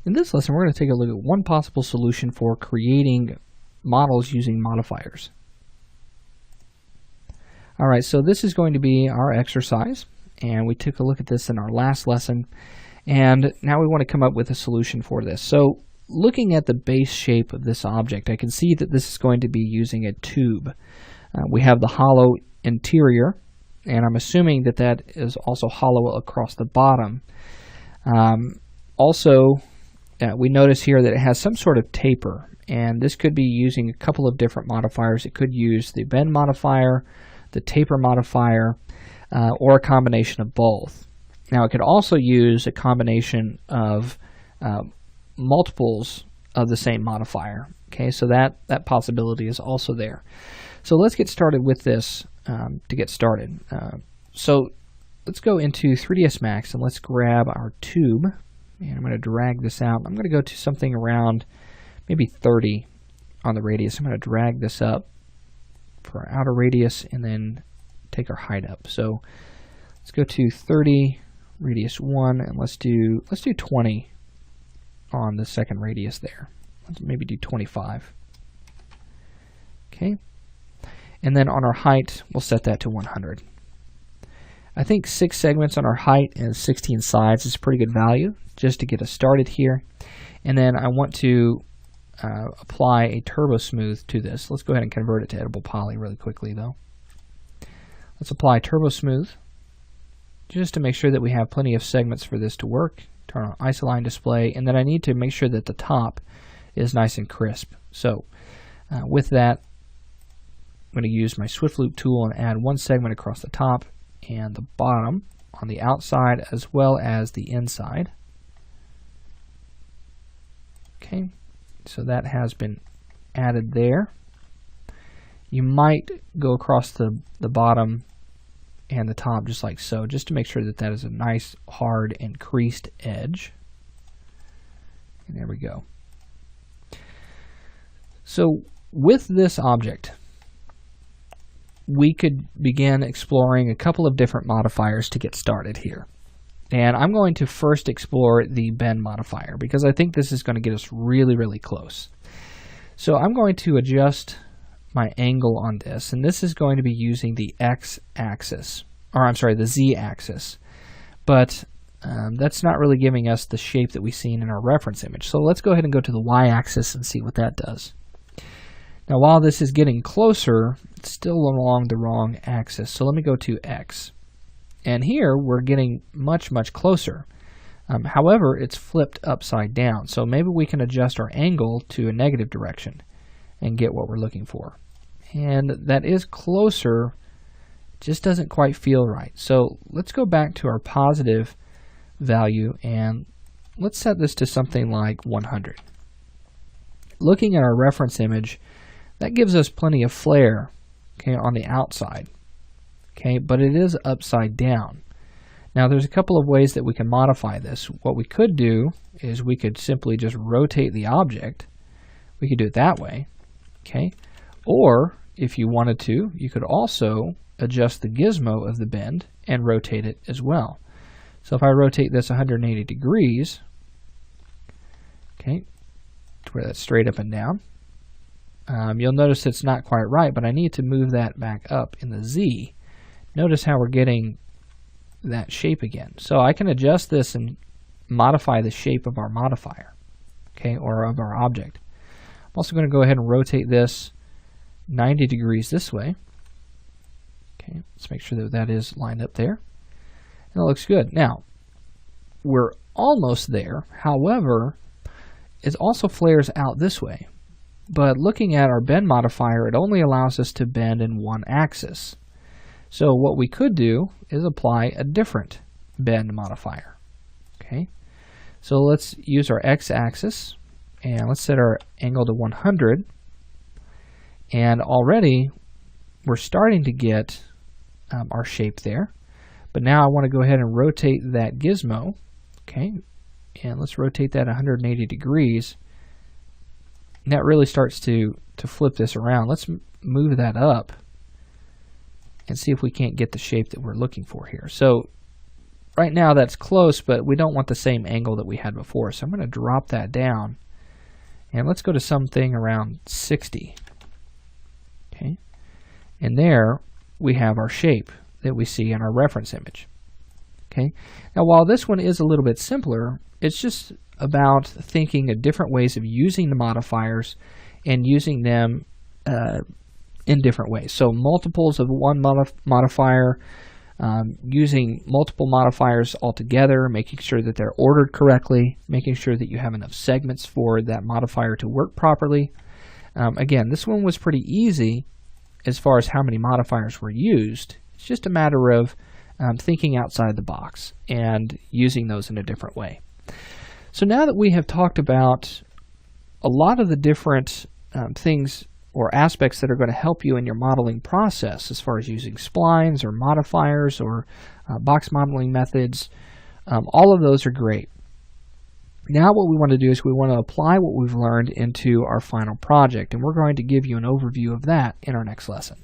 In this lesson, we're going to take a look at one possible solution for creating models using modifiers. Alright, so this is going to be our exercise, and we took a look at this in our last lesson, and now we want to come up with a solution for this. So, looking at the base shape of this object, I can see that this is going to be using a tube. We have the hollow interior, and I'm assuming that that is also hollow across the bottom. We notice here that it has some sort of taper, and this could be using a couple of different modifiers. It could use the bend modifier, the taper modifier, or a combination of both. Now it could also use a combination of multiples of the same modifier. Okay, so that possibility is also there. So let's get started with this to get started. So let's go into 3ds Max and let's grab our tube. And I'm going to drag this out. I'm going to go to something around maybe 30 on the radius. I'm going to drag this up for our outer radius and then take our height up. So let's go to 30, radius 1, and let's do 20 on the second radius there. Let's maybe do 25. Okay. And then on our height, we'll set that to 100. I think 6 segments on our height and 16 sides is a pretty good value just to get us started here. And then I want to apply a turbo smooth to this. Let's go ahead and convert it to editable poly really quickly though. Let's apply turbo smooth just to make sure that we have plenty of segments for this to work. Turn on isoline display, and then I need to make sure that the top is nice and crisp. So with that, I'm going to use my Swift Loop tool and add one segment across the top and the bottom on the outside as well as the inside. Okay, so that has been added there. You might go across the bottom and the top just like so, just to make sure that that is a nice, hard, and creased edge. And there we go. So with this object, we could begin exploring a couple of different modifiers to get started here. And I'm going to first explore the bend modifier because I think this is going to get us really, really close. So I'm going to adjust my angle on this, and this is going to be using the x-axis, or I'm sorry, the z-axis. But that's not really giving us the shape that we've seen in our reference image. So let's go ahead and go to the y-axis and see what that does. Now while this is getting closer, it's still along the wrong axis. So let me go to x. And here we're getting much, much closer. However, it's flipped upside down. So maybe we can adjust our angle to a negative direction and get what we're looking for. And that is closer, just doesn't quite feel right. So let's go back to our positive value and let's set this to something like 100. Looking at our reference image, that gives us plenty of flare, okay, on the outside, okay, but it is upside down. Now there's a couple of ways that we can modify this. What we could do is we could simply just rotate the object. We could do it that way, okay, or if you wanted to, you could also adjust the gizmo of the bend and rotate it as well. So if I rotate this 180 degrees, okay, to where that's straight up and down, you'll notice it's not quite right, but I need to move that back up in the Z. Notice how we're getting that shape again. So I can adjust this and modify the shape of our modifier, okay, or of our object. I'm also going to go ahead and rotate this 90 degrees this way. Okay, let's make sure that that is lined up there. And it looks good. Now, we're almost there. However, it also flares out this way. But looking at our bend modifier, it only allows us to bend in one axis. So what we could do is apply a different bend modifier. Okay, so let's use our x-axis and let's set our angle to 100. And already we're starting to get our shape there. But now I want to go ahead and rotate that gizmo. Okay, and let's rotate that 180 degrees. And that really starts to flip this around. Let's move that up and see if we can't get the shape that we're looking for here. So right now that's close, but we don't want the same angle that we had before. So I'm going to drop that down, and let's go to something around 60. Okay, and there we have our shape that we see in our reference image. Okay, now while this one is a little bit simpler, it's just about thinking of different ways of using the modifiers and using them in different ways. So multiples of one modifier, using multiple modifiers altogether, making sure that they're ordered correctly, making sure that you have enough segments for that modifier to work properly. Again, this one was pretty easy as far as how many modifiers were used. It's just a matter of thinking outside the box and using those in a different way. So now that we have talked about a lot of the different things or aspects that are going to help you in your modeling process as far as using splines or modifiers or box modeling methods, all of those are great. Now what we want to do is we want to apply what we've learned into our final project, and we're going to give you an overview of that in our next lesson.